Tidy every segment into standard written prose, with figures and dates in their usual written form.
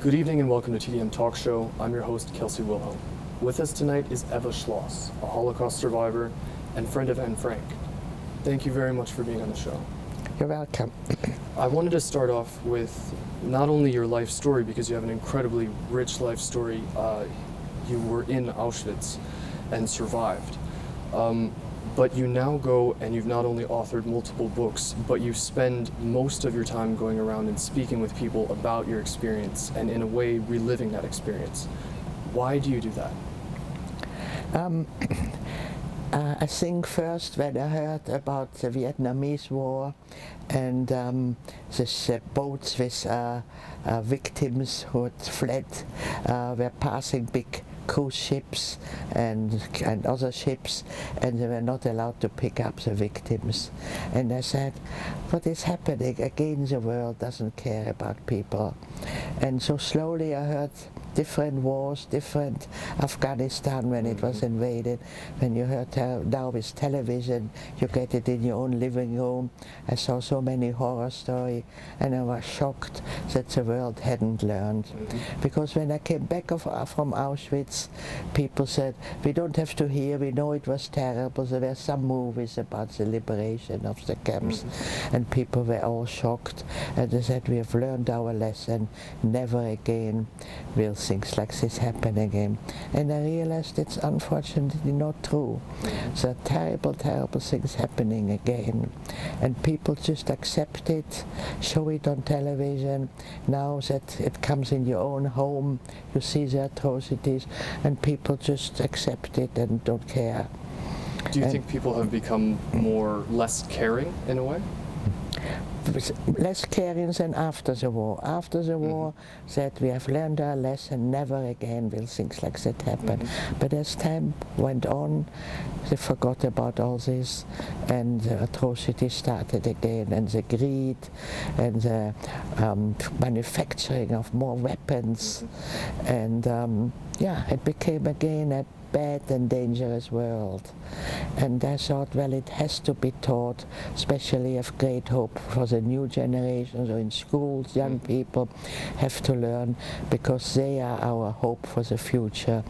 Good evening and welcome to TDM Talk Show. I'm your host, Kelsey Wilhelm. With us tonight is Eva Schloss, a Holocaust survivor and friend of Anne Frank. Thank you very much for being on the show. You're welcome. I wanted to start off with not only your life story, because you have an incredibly rich life story. You were in Auschwitz and survived. But you now go and you've not only authored multiple books, but you spend most of your time going around and speaking with people about your experience and in a way reliving that experience. Why do you do that? I think first when I heard about the Vietnamese War and these boats with victims who had fled were passing big cruise ships and other ships, and they were not allowed to pick up the victims. And I said, what is happening? Again, the world doesn't care about people. And so slowly I heard different wars, different Afghanistan when it was invaded. When you heard now with television, you get it in your own living room. I saw so many horror stories, and I was shocked that the world hadn't learned. Because when I came back from Auschwitz, people said, we don't have to hear, we know it was terrible. There were some movies about the liberation of the camps, and people were all shocked. And they said, we have learned our lesson, never again will things like this happen again. And I realized it's unfortunately not true. So terrible, terrible things happening again. And people just accept it, show it on television. Now that it comes in your own home, you see the atrocities, and people just accept it and don't care. Do you think people have become less caring in a way? Less caring than after the war. After the war, that we have learned our lesson, never again will things like that happen. But as time went on, they forgot about all this, and the atrocities started again, and the greed, and the manufacturing of more weapons, and yeah, it became again a bad and dangerous world. And I thought, well, it has to be taught, especially of great hope for the new generations, or in schools, young people have to learn, because they are our hope for the future,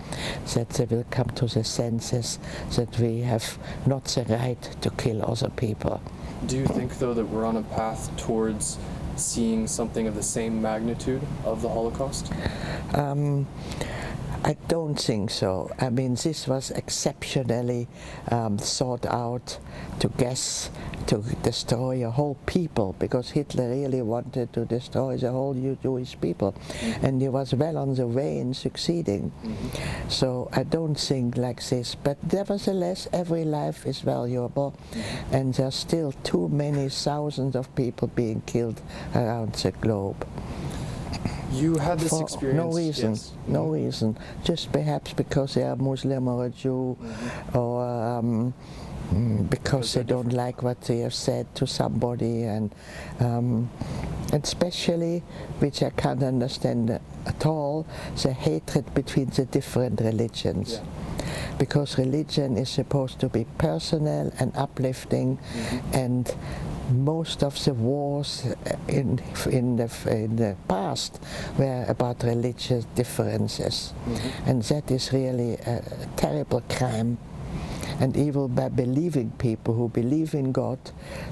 that they will come to the senses that we have not the right to kill other people. Do you think, though, that we're on a path towards seeing something of the same magnitude of the Holocaust? I don't think so. I mean, this was exceptionally thought out to destroy a whole people, because Hitler really wanted to destroy the whole Jewish people, and he was well on the way in succeeding. So I don't think like this, but nevertheless every life is valuable, and there's still too many thousands of people being killed around the globe. You had this experience. No reason, yes. No reason. Just perhaps because they are Muslim or a Jew, or because they don't like what they have said to somebody, and especially, which I can't understand at all, the hatred between the different religions. Yeah. Because religion is supposed to be personal and uplifting, and most of the wars in the past were about religious differences, and that is really a terrible crime. And even by believing people who believe in God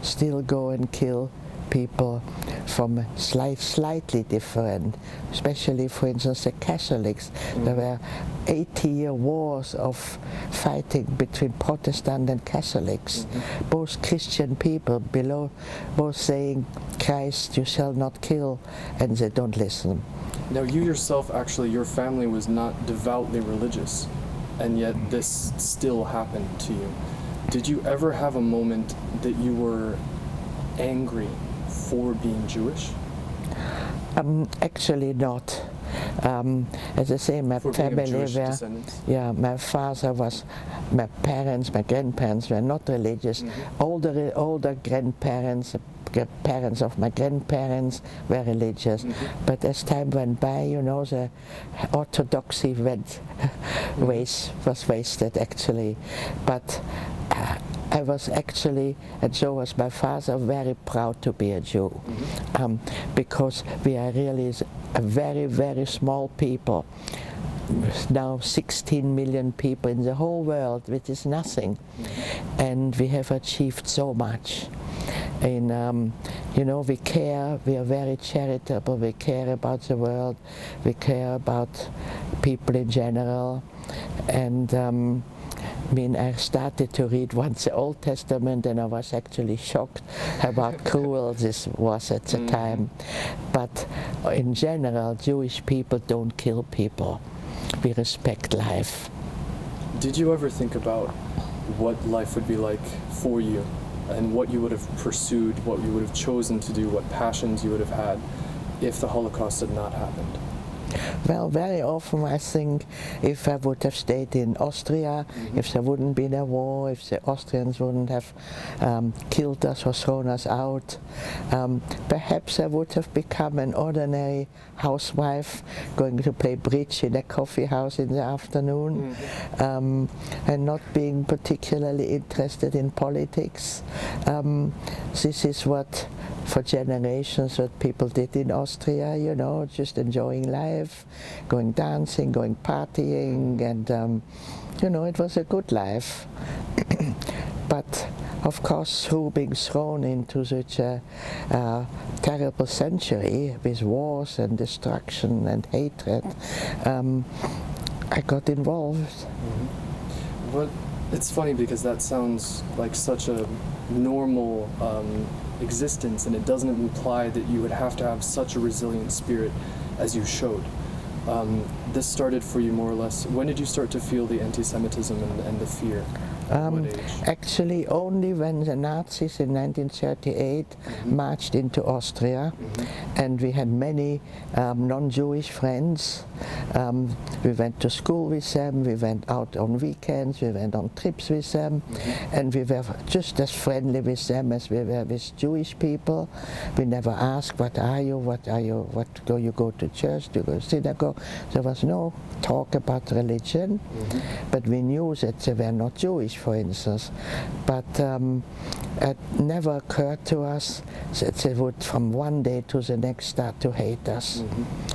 still go and kill people from slightly different, especially, for instance, the Catholics. There were 80-year wars of fighting between Protestant and Catholics. Both Christian people both saying, Christ, you shall not kill, and they don't listen. Now, you yourself, actually, your family was not devoutly religious, and yet this still happened to you. Did you ever have a moment that you were angry for being Jewish? Actually not. As I say, my family were, yeah, my father was, my grandparents were not religious. Older grandparents, parents of my grandparents were religious, but as time went by, you know, the orthodoxy was wasted actually. But I was actually, and so was my father, very proud to be a Jew, because we are really a very, very small people. Now 16 million people in the whole world, which is nothing, and we have achieved so much. And you know, we care, we are very charitable, we care about the world, we care about people in general. And I mean, I started to read once the Old Testament, and I was actually shocked about cruel this was at the time. But in general, Jewish people don't kill people. We respect life. Did you ever think about what life would be like for you, and what you would have pursued, what you would have chosen to do, what passions you would have had if the Holocaust had not happened? Well, very often I think if I would have stayed in Austria, if there wouldn't been a war, if the Austrians wouldn't have killed us or thrown us out, perhaps I would have become an ordinary housewife going to play bridge in a coffee house in the afternoon, and not being particularly interested in politics. This is what, for generations, what people did in Austria, you know, just enjoying life, going dancing, going partying, and you know, it was a good life. But of course, through being thrown into such a terrible century with wars and destruction and hatred, I got involved. But it's funny because that sounds like such a normal existence, and it doesn't imply that you would have to have such a resilient spirit as you showed. This started for you more or less. When did you start to feel the anti-Semitism and the fear? What age? Actually, only when the Nazis in 1938 marched into Austria, and we had many non-Jewish friends. We went to school with them, we went out on weekends, we went on trips with them, and we were just as friendly with them as we were with Jewish people. We never asked, what are you, do you go to church, do you go to synagogue? There was no talk about religion, but we knew that they were not Jewish, for instance. But it never occurred to us that they would from one day to the next start to hate us.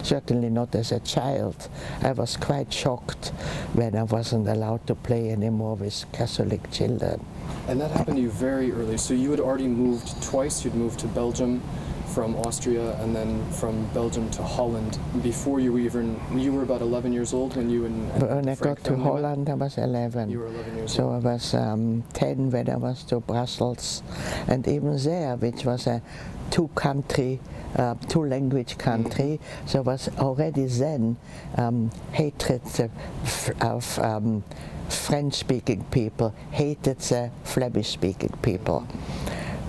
Certainly not as a child. I was quite shocked when I wasn't allowed to play anymore with Catholic children. And that happened to you very early. So you had already moved twice. You'd moved to Belgium from Austria, and then from Belgium to Holland. Before you were about 11 years old when you and when I got to Holland, I was 11. You were 11 years so old. I was 10 when I was to Brussels, and even there, which was a two-language country, there was already then hatred of French-speaking people, hated the Flemish-speaking people.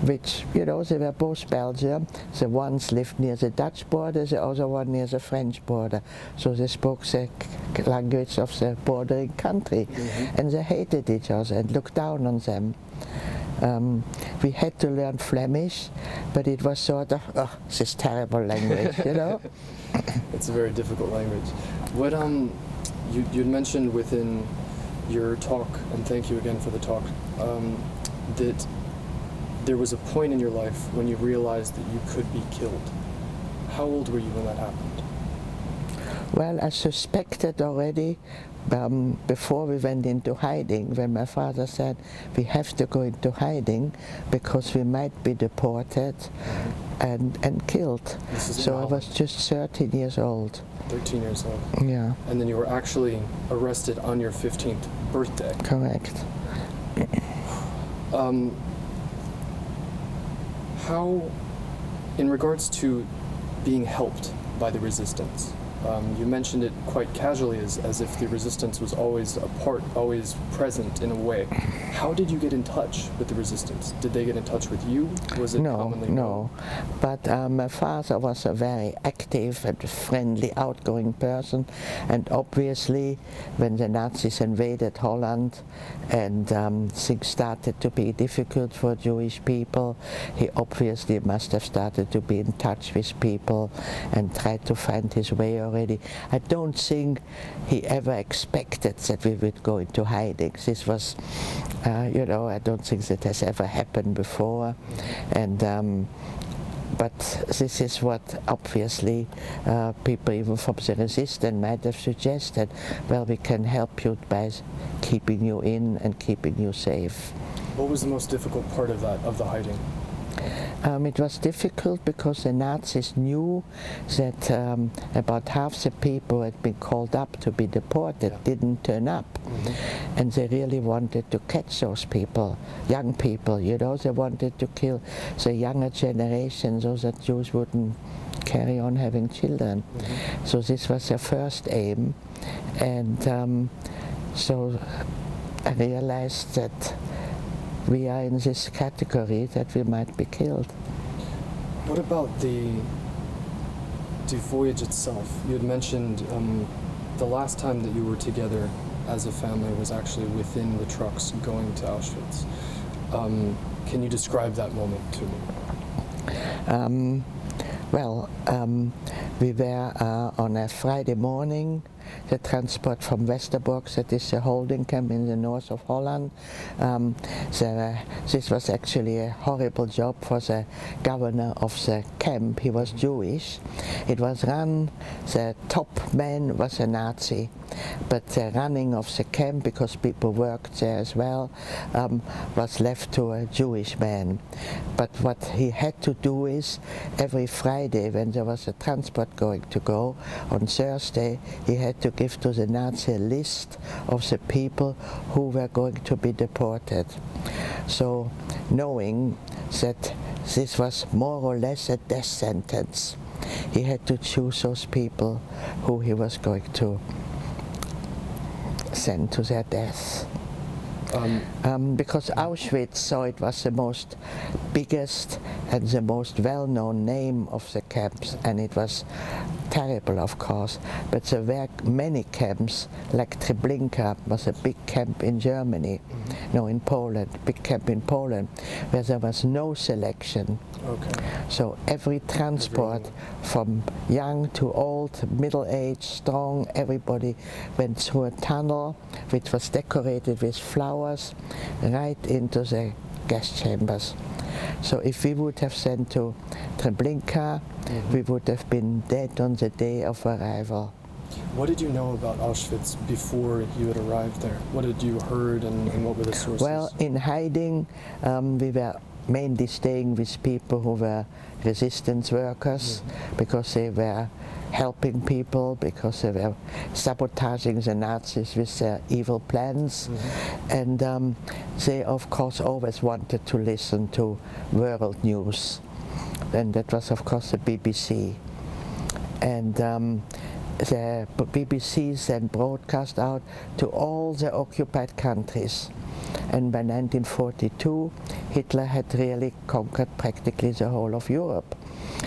Which, you know, they were both Belgium. The ones lived near the Dutch border, the other one near the French border. So they spoke the language of the bordering country. And they hated each other and looked down on them. We had to learn Flemish, but it was sort of, oh, this terrible language, you know? It's a very difficult language. What you'd mentioned within your talk, and thank you again for the talk, that there was a point in your life when you realized that you could be killed. How old were you when that happened? Well, I suspected already before we went into hiding, when my father said we have to go into hiding because we might be deported and killed. So I was just 13 years old. 13 years old. Yeah. And then you were actually arrested on your 15th birthday. Correct. How, in regards to being helped by the resistance, you mentioned it quite casually as if the resistance was always a part, always present in a way. How did you get in touch with the resistance? Did they get in touch with you? Was it commonly known? No. But my father was a very active and friendly, outgoing person, and obviously when the Nazis invaded Holland and things started to be difficult for Jewish people, he obviously must have started to be in touch with people and tried to find his way around already. I don't think he ever expected that we would go into hiding. This was, you know, I don't think that has ever happened before. And but this is what obviously people even from the resistance might have suggested. Well, we can help you by keeping you in and keeping you safe. What was the most difficult part of that, of the hiding? It was difficult because the Nazis knew that about half the people who had been called up to be deported didn't turn up. And they really wanted to catch those people, young people, you know, they wanted to kill the younger generation so that Jews wouldn't carry on having children. So this was their first aim. And so I realized that we are in this category that we might be killed. What about the voyage itself? You had mentioned the last time that you were together as a family was actually within the trucks going to Auschwitz. Can you describe that moment to me? We were on a Friday morning, the transport from Westerbork, that is a holding camp in the north of Holland. This was actually a horrible job for the governor of the camp. He was Jewish. It was run, the top man was a Nazi, but the running of the camp, because people worked there as well, was left to a Jewish man. But what he had to do is, every Friday when there was a transport going to go, on Thursday he had to give to the Nazi a list of the people who were going to be deported. So knowing that this was more or less a death sentence, he had to choose those people who he was going to send to their death. Because Auschwitz, so it was the most biggest and the most well-known name of the camps, and it was terrible, of course, but there were many camps, like Treblinka was a big camp in Germany, no, in Poland, big camp in Poland, where there was no selection. Okay. So every transport, from young to old, middle-aged, strong, everybody went through a tunnel which was decorated with flowers right into the gas chambers. So if we would have sent to Treblinka, we would have been dead on the day of arrival. What did you know about Auschwitz before you had arrived there? What had you heard and what were the sources? Well, in hiding, we were mainly staying with people who were resistance workers, because they were helping people, because they were sabotaging the Nazis with their evil plans. And they, of course, always wanted to listen to world news. And that was, of course, the BBC. And the BBC then broadcast out to all the occupied countries. And by 1942, Hitler had really conquered practically the whole of Europe.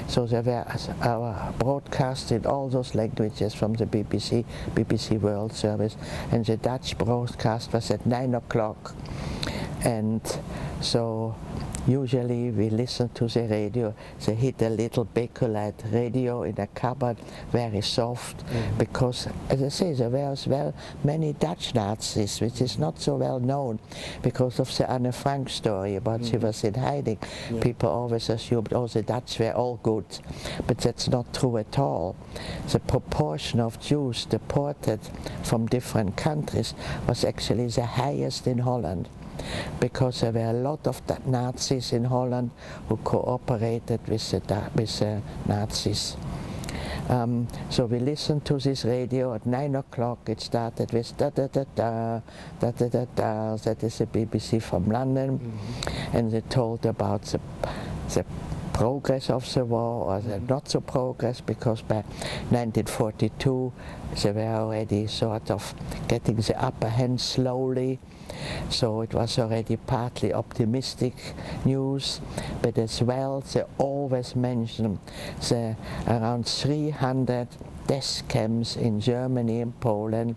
So there were broadcasts in all those languages from the BBC, BBC World Service, and the Dutch broadcast was at 9 o'clock. And so usually we listened to the radio. They hid a little Bakelite radio in a cupboard, very soft, because, as I say, there were as well many Dutch Nazis, which is not so well known because of the Anne Frank story about she was in hiding. People always assumed, oh, the Dutch were all good, but that's not true at all. The proportion of Jews deported from different countries was actually the highest in Holland, because there were a lot of Nazis in Holland who cooperated with the Nazis. So we listened to this radio at 9 o'clock. It started with da-da-da-da, da-da-da-da, that is the BBC from London, and they told about the progress of the war, or the not so progress, because by 1942 they were already sort of getting the upper hand slowly. So it was already partly optimistic news, but as well they always mentioned the around 300 death camps in Germany and Poland,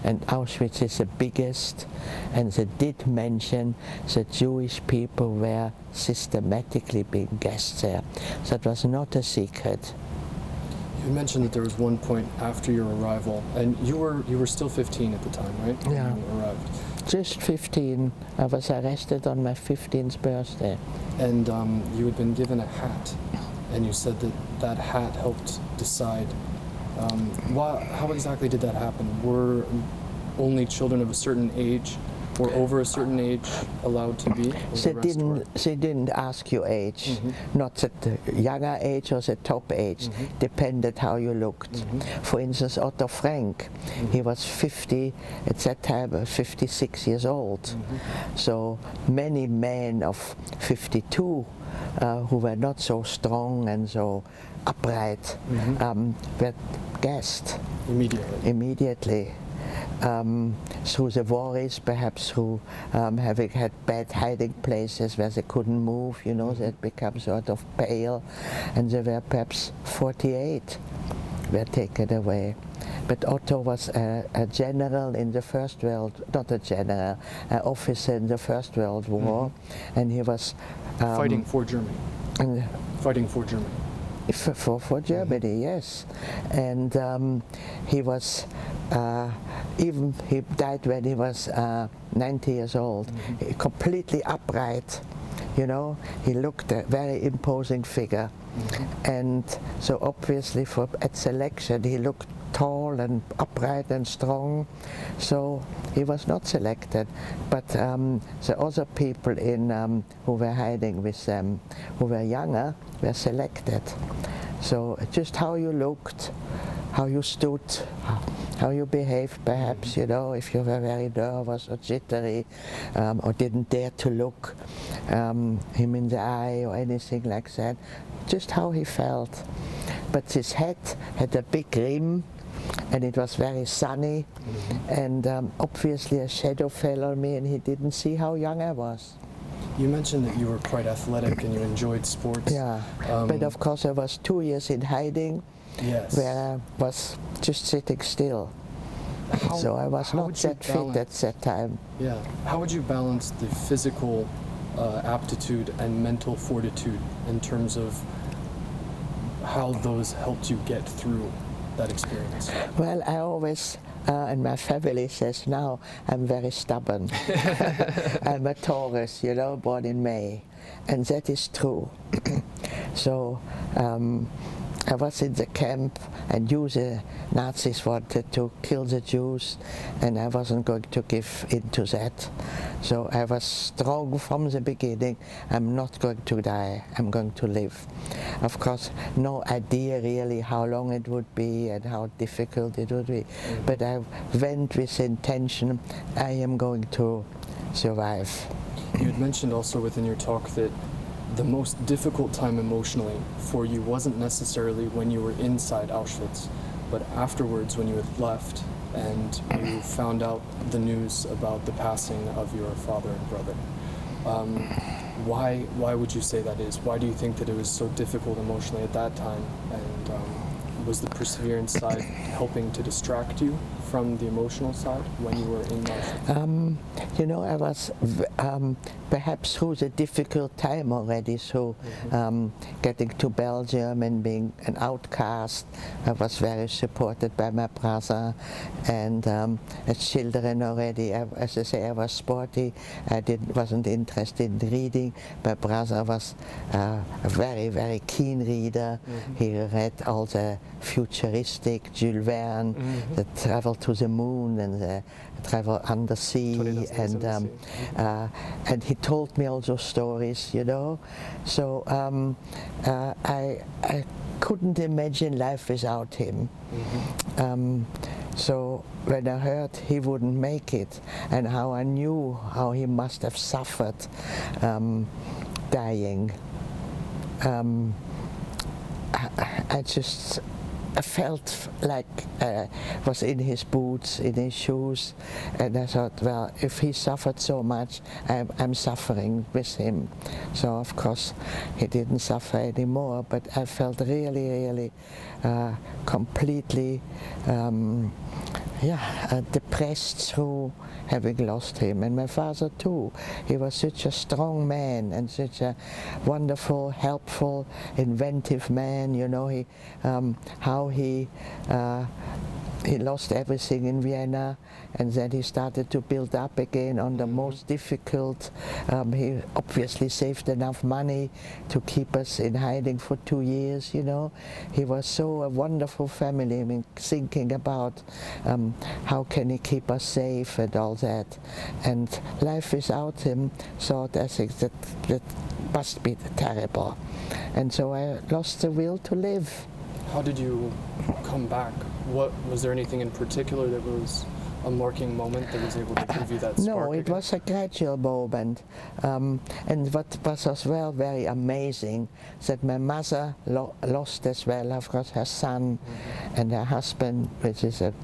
and Auschwitz is the biggest, and they did mention that Jewish people were systematically being gassed there. So it was not a secret. You mentioned that there was one point after your arrival, and you were still 15 at the time, right? Yeah. When you arrived. Just 15. I was arrested on my 15th birthday. And you had been given a hat, and you said that that hat helped decide. How exactly did that happen? Were only children of a certain age or over a certain age allowed to be? They didn't ask your age, Mm-hmm. not at the younger age or the top age, Mm-hmm. depended how you looked. Mm-hmm. For instance, Otto Frank, he was 50, at that time 56 years old. Mm-hmm. So many men of 52 who were not so strong and so upright were gassed immediately. Through the worries, perhaps through having had bad hiding places where they couldn't move, you know, that become sort of pale, and they were perhaps 48 were taken away. But Otto was a general in the First World, not a general, an officer in the First World War, and he was fighting for Germany. Fighting for Germany. For Germany, yes. And he was, he died when he was 90 years old, completely upright, you know. He looked a very imposing figure. And so obviously at selection he looked tall and upright and strong, so he was not selected. But the other people who were hiding with them, who were younger, were selected. So just how you looked, how you stood, how you behaved perhaps, you know, if you were very nervous or jittery or didn't dare to look him in the eye or anything like that, just how he felt. But his hat had a big rim, and it was very sunny, and obviously a shadow fell on me and he didn't see how young I was. You mentioned that you were quite athletic and you enjoyed sports. Yeah, but of course I was 2 years in hiding, yes, where I was just sitting still. So I was not that fit at that time. Yeah. How would you balance the physical aptitude and mental fortitude in terms of how those helped you get through that experience? Well, I always, and my family says now, I'm very stubborn. I'm a Taurus, you know, born in May, and that is true. So I was in the camp, and the Nazis wanted to kill the Jews, and I wasn't going to give in to that. So I was strong from the beginning. I'm not going to die, I'm going to live. Of course, no idea really how long it would be and how difficult it would be, but I went with the intention, I am going to survive. You had mentioned also within your talk that the most difficult time emotionally for you wasn't necessarily when you were inside Auschwitz, but afterwards when you had left and you found out the news about the passing of your father and brother. Why would you say that is? Why do you think that it was so difficult emotionally at that time? And was the perseverance side helping to distract you from the emotional side when you were in Auschwitz? You know, I was perhaps through the difficult time already, so getting to Belgium and being an outcast, I was very supported by my brother, and as children already, as I say, I was sporty, I wasn't interested in reading. My brother was a very, very keen reader. He read all the futuristic Jules Verne, the travel to the moon and the travel undersea, and he told me all those stories, you know. So I couldn't imagine life without him. So when I heard he wouldn't make it, and how I knew how he must have suffered dying, I felt like I was in his boots, in his shoes, and I thought, well, if he suffered so much, I'm suffering with him. So of course he didn't suffer anymore, but I felt really, really completely depressed through having lost him, and my father too. He was such a strong man and such a wonderful, helpful, inventive man. You know, how he lost everything in Vienna, and then he started to build up again on the most difficult. He obviously saved enough money to keep us in hiding for 2 years, you know. He was so a wonderful family. I mean, thinking about how can he keep us safe and all that. And life without him, thought I think that must be terrible. And so I lost the will to live. How did you come back? Was there anything in particular that was a marking moment that was able to give you that spark? No, it was a gradual moment. And what was as well very amazing that my mother lost as well, of course, her son and her husband, which is a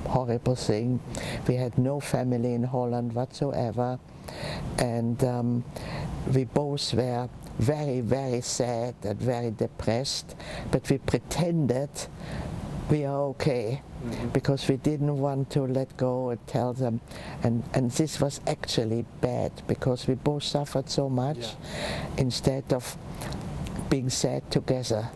horrible thing. We had no family in Holland whatsoever, and we both were very, very sad and very depressed, but we pretended we are okay, because we didn't want to let go and tell them, and this was actually bad because we both suffered so much instead of being sad together.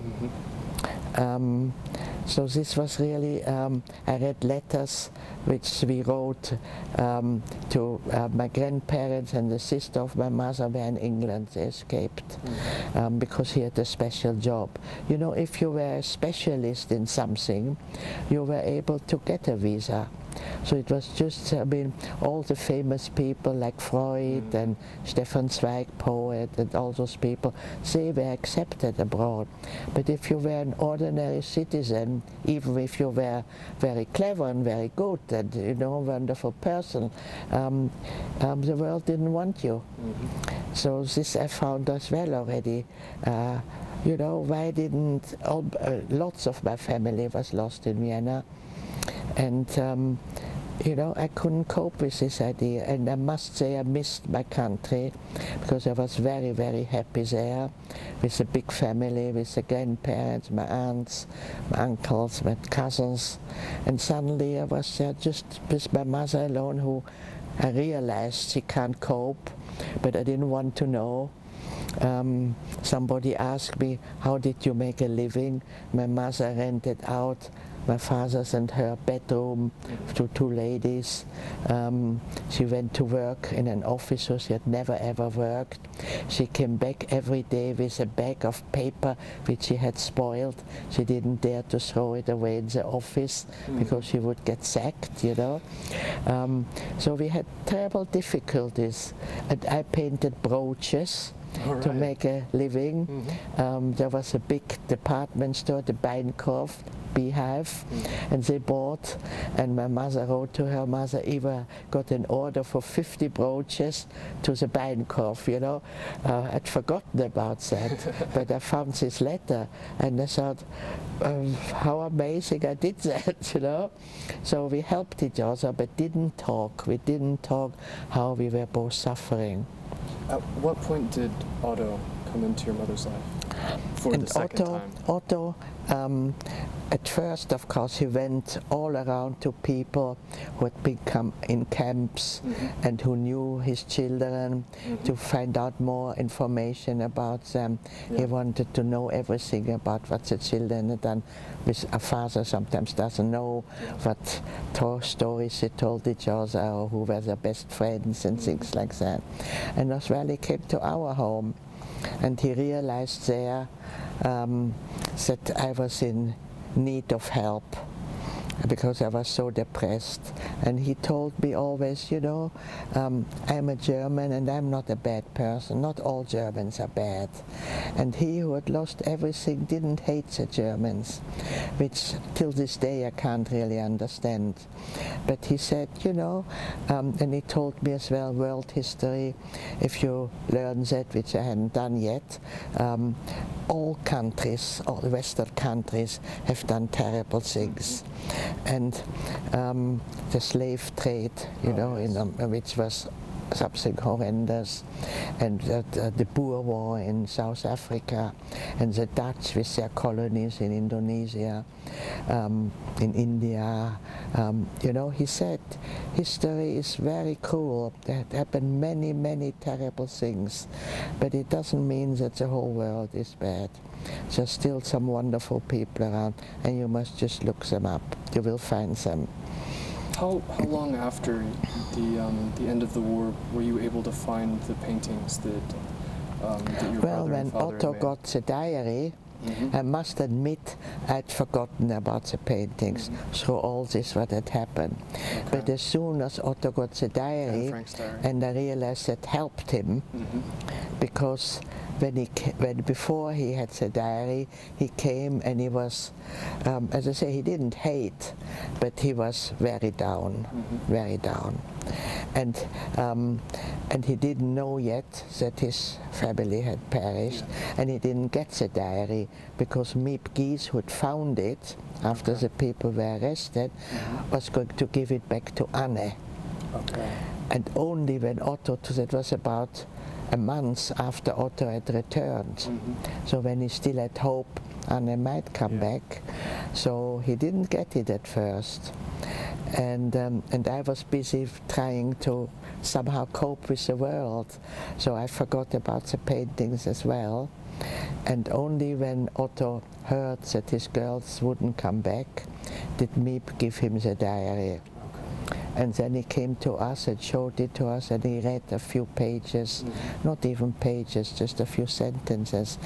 So this was really, I read letters which we wrote to my grandparents, and the sister of my mother were in England. They escaped because he had a special job. You know, if you were a specialist in something, you were able to get a visa. So it was just, I mean, all the famous people like Freud and Stefan Zweig, poet, and all those people, they were accepted abroad. But if you were an ordinary citizen, even if you were very clever and very good and, you know, a wonderful person, the world didn't want you. So this I found as well already. You know, why didn't, lots of my family was lost in Vienna. And you know, I couldn't cope with this idea, and I must say I missed my country, because I was very, very happy there, with a big family, with the grandparents, my aunts, my uncles, my cousins, and suddenly I was there just with my mother alone, who I realized she can't cope, but I didn't want to know. Somebody asked me, how did you make a living? My mother rented out my father's and her bedroom to 2 ladies. She went to work in an office, so she had never ever worked. She came back every day with a bag of paper which she had spoiled. She didn't dare to throw it away in the office because she would get sacked, you know. So we had terrible difficulties. And I painted brooches to make a living. There was a big department store, the Bijenkorf, Beehive, and they bought, and my mother wrote to her mother, Eva got an order for 50 brooches to the Bijenkorf, you know. I'd forgotten about that, but I found this letter, and I thought, how amazing I did that, you know. So we helped each other, but didn't talk. We didn't talk how we were both suffering. At what point did Otto come into your mother's life for the second time? Otto, at first, of course, he went all around to people who had become in camps and who knew his children to find out more information about them. He wanted to know everything about what the children had done. With a father sometimes doesn't know what stories they told each other, or who were their best friends and things like that. And as well, he came to our home, and he realized there that I was in need of help, because I was so depressed. And he told me always, you know, I'm a German and I'm not a bad person. Not all Germans are bad. And he, who had lost everything, didn't hate the Germans, which till this day I can't really understand. But he said, you know, and he told me as well, world history, if you learn that, which I hadn't done yet, all countries, all Western countries, have done terrible things. And the slave trade, you know, which was something horrendous, and the Boer War in South Africa, and the Dutch with their colonies in Indonesia, in India. You know, he said history is very cruel. There happened many, many terrible things, but it doesn't mean that the whole world is bad. There's still some wonderful people around, and you must just look them up. You will find them. How long after the end of the war were you able to find the paintings that your Well, brother when and father Otto had made? got the diary, I must admit I'd forgotten about the paintings through all this what had happened. Okay. But as soon as Otto got the diary, Frank's diary. and I realized it helped him, because when before he had the diary, he came and he was, as I say, he didn't hate, but he was very down, very down. And he didn't know yet that his family had perished, and he didn't get the diary because Miep Gies, who had found it after the people were arrested, was going to give it back to Anne. Okay. And only when Otto, that was about a month after Otto had returned, so when he still had hope Anne might come back, so he didn't get it at first. And I was busy trying to somehow cope with the world, so I forgot about the paintings as well. And only when Otto heard that his girls wouldn't come back did Miep give him the diary. And then he came to us and showed it to us, and he read a few pages, not even pages, just a few sentences,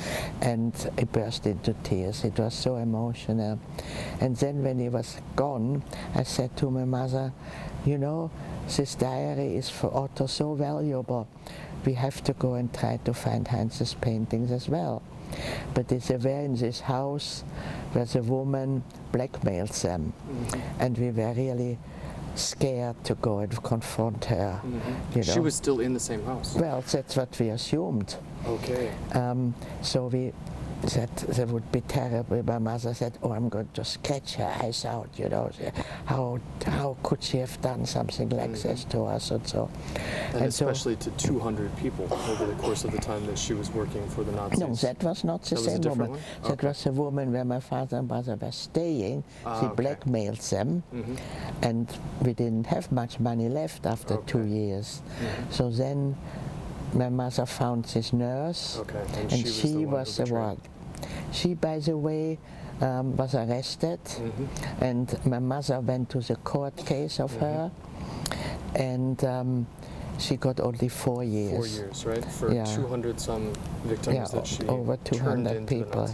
and he burst into tears. It was so emotional. And then when he was gone, I said to my mother, you know, this diary is for Otto so valuable. We have to go and try to find Heinz's paintings as well. But they were in this house where the woman blackmails them, and we were really scared to go and confront her. You know? She was still in the same house? Well, that's what we assumed. Okay. So we said that would be terrible. My mother said, oh, I'm going to scratch her eyes out, you know. How could she have done something like this to us and so. And especially to 200 people over the course of the time that she was working for the Nazis. No, that was not the same woman. That was a woman where my father and mother were staying. She blackmailed them, and we didn't have much money left after 2 years. So then my mother found this nurse, and she was the one. She, by the way, was arrested, and my mother went to the court case of her, and she got only 4 years. 4 years, right? For 200 some victims that she over 200 people.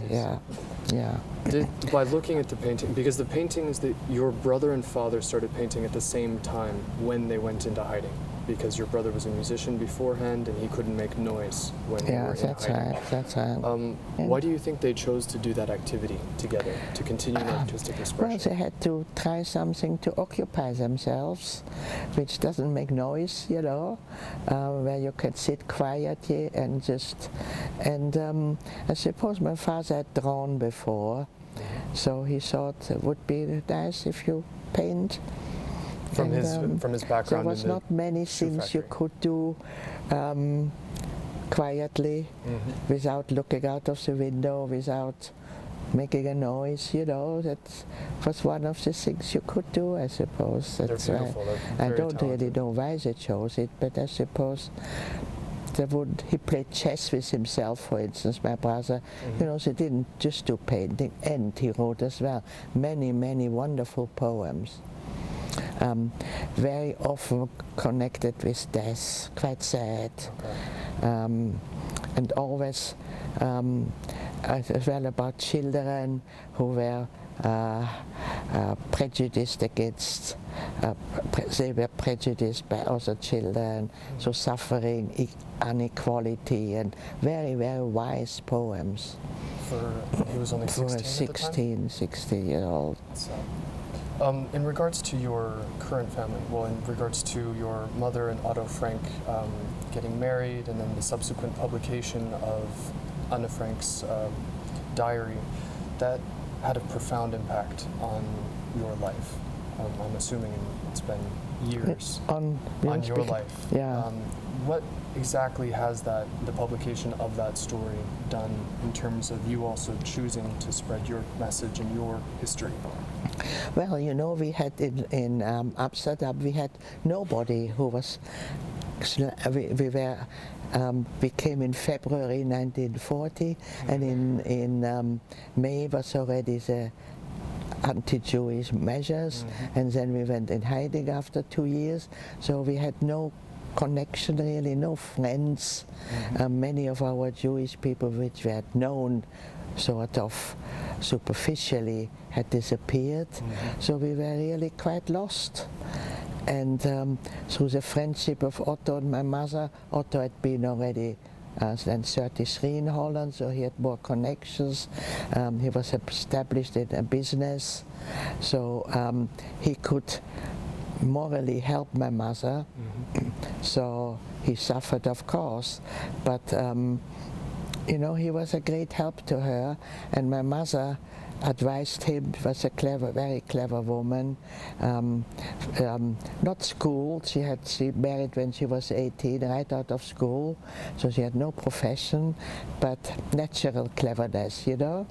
By looking at the painting, because the paintings that your brother and father started painting at the same time when they went into hiding, because your brother was a musician beforehand and he couldn't make noise when they were in hiding. That's right. Why do you think they chose to do that activity together, to continue the artistic expression? Well, they had to try something to occupy themselves, which doesn't make noise, you know, where you can sit quietly and just, and I suppose my father had drawn before, so he thought it would be nice if you paint. From his background, there was not many things you could do quietly, without looking out of the window, without making a noise. You know, that was one of the things you could do, I suppose. That's They're beautiful. They're I don't talented. really know why they chose it, but I suppose he played chess with himself, for instance, my brother. You know, they didn't just do painting, and he wrote as well many, many wonderful poems. Very often connected with death, quite sad, and always as well about children who were prejudiced against, they were prejudiced by other children, so suffering, inequality, and very, very wise poems. He was only 16 at the time? 16-year-old. In regards to your current family, well, in regards to your mother and Otto Frank getting married, and then the subsequent publication of Anne Frank's diary, that had a profound impact on your life. I'm assuming it's been years on your life. Yeah. What exactly has the publication of that story done in terms of you also choosing to spread your message and your history? Well, you know, we had in Amsterdam, we had nobody who was, we came in February 1940, and in May was already the anti-Jewish measures, and then we went in hiding after 2 years, so we had no connection really, no friends. Many of our Jewish people which we had known sort of superficially had disappeared, so we were really quite lost. And through the friendship of Otto and my mother, Otto had been already then 33 in Holland, so he had more connections. He was established in a business, so he could morally help my mother. So he suffered, of course, but you know, he was a great help to her, and my mother advised him. Was a clever, very clever woman. Not schooled. She married when she was 18, right out of school, so she had no profession, but natural cleverness, you know.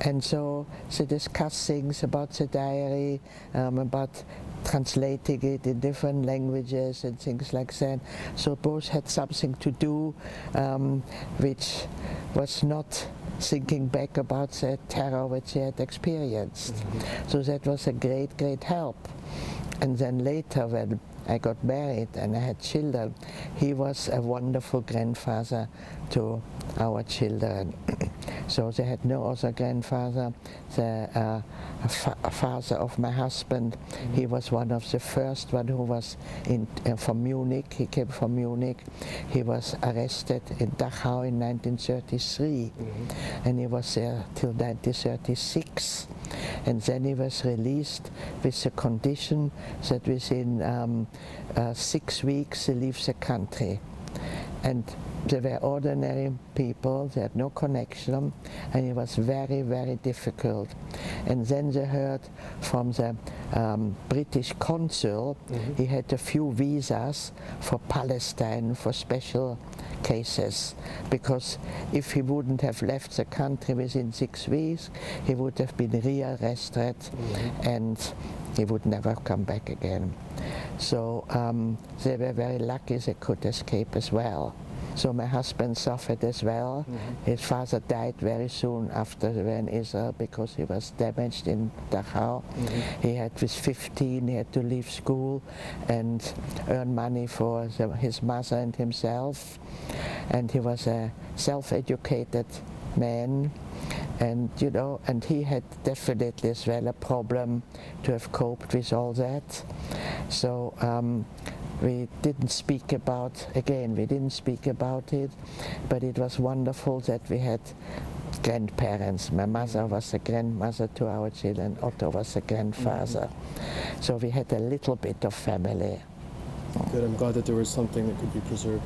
And so she discussed things about the diary, about translating it in different languages and things like that. So both had something to do, which was not thinking back about the terror which he had experienced. So that was a great, great help. And then later, when I got married and I had children, he was a wonderful grandfather to our children. So they had no other grandfather. The father of my husband, he was one of the first one who was from Munich. He came from Munich. He was arrested in Dachau in 1933, and he was there till 1936. And then he was released with the condition that within 6 weeks he leaves the country. And they were ordinary people, they had no connection, and it was very, very difficult. And then they heard from the British consul, he had a few visas for Palestine, for special cases, because if he wouldn't have left the country within 6 weeks, he would have been rearrested and he would never come back again. So they were very lucky they could escape as well. So my husband suffered as well. His father died very soon after they were in Israel because he was damaged in Dachau. He had, with 15, he had to leave school and earn money for his mother and himself. And he was a self-educated man. And you know, and he had definitely as well a problem to have coped with all that. So we didn't speak about, again, we didn't speak about it, but it was wonderful that we had grandparents. My mother was a grandmother to our children, Otto was a grandfather. So we had a little bit of family. Good, I'm glad that there was something that could be preserved.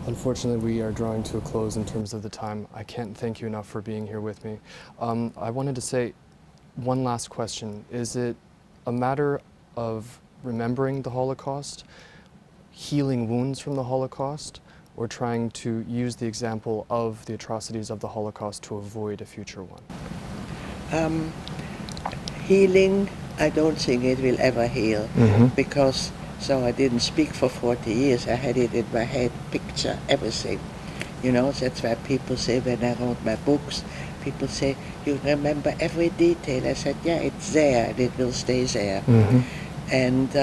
Unfortunately, we are drawing to a close in terms of the time. I can't thank you enough for being here with me. I wanted to say one last question. Is it a matter of remembering the Holocaust, healing wounds from the Holocaust, or trying to use the example of the atrocities of the Holocaust to avoid a future one? Healing, I don't think it will ever heal, because so I didn't speak for 40 years. I had it in my head, picture, everything. You know, that's why people say when I wrote my books, people say, you remember every detail. I said, yeah, it's there and it will stay there. And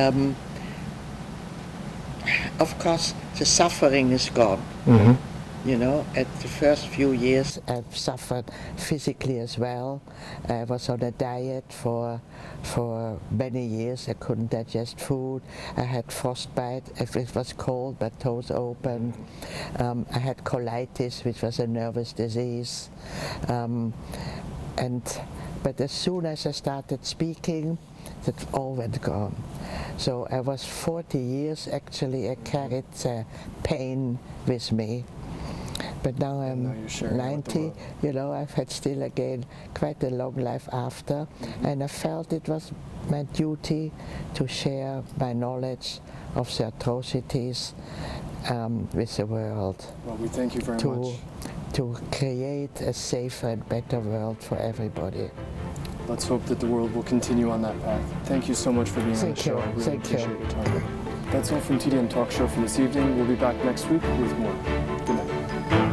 of course, the suffering is gone. You know, at the first few years I've suffered physically as well. I was on a diet for many years. I couldn't digest food. I had frostbite if it was cold, but toes open. I had colitis, which was a nervous disease. But as soon as I started speaking, that all went gone. So I was 40 years actually, I carried pain with me. But now I'm now you're sharing it with the 90, world. you know, I've had still again quite a long life after, and I felt it was my duty to share my knowledge of the atrocities with the world, Well, we thank you very much. to create a safer and better world for everybody. Let's hope that the world will continue on that path. Thank you so much for being on the Thank show. you. I really Thank you. appreciate your time. That's all from TDM Talk Show for this evening. We'll be back next week with more. Good night.